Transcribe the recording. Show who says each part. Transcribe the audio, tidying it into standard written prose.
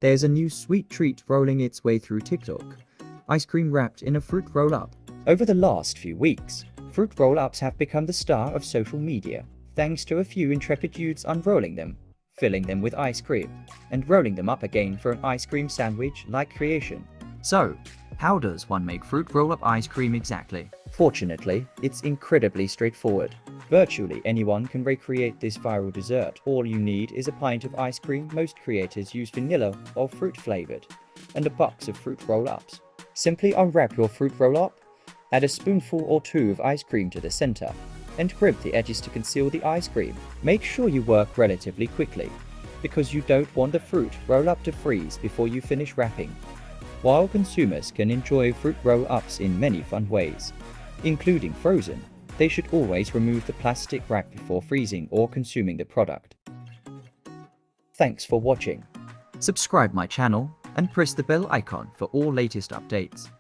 Speaker 1: There's a new sweet treat rolling its way through TikTok. Ice cream wrapped in a fruit roll-up. Over the last few weeks, fruit roll-ups have become the star of social media, thanks to a few intrepid youths unrolling them, filling them with ice cream, and rolling them up again for an ice cream sandwich-like creation. So, how does one make fruit roll-up ice cream exactly? Fortunately, it's incredibly straightforward. Virtually anyone can recreate this viral dessert. All you need is a pint of ice cream. Most creators use vanilla or fruit flavored, and a box of fruit roll-ups. Simply unwrap your fruit roll-up, add a spoonful or two of ice cream to the center, and crimp the edges to conceal the ice cream. Make sure you work relatively quickly, because you don't want the fruit roll-up to freeze before you finish wrapping. While consumers can enjoy fruit roll-ups in many fun ways, including frozen, they should always remove the plastic wrap before freezing or consuming the product. Thanks for watching. Subscribe my channel and press the bell icon for all latest updates.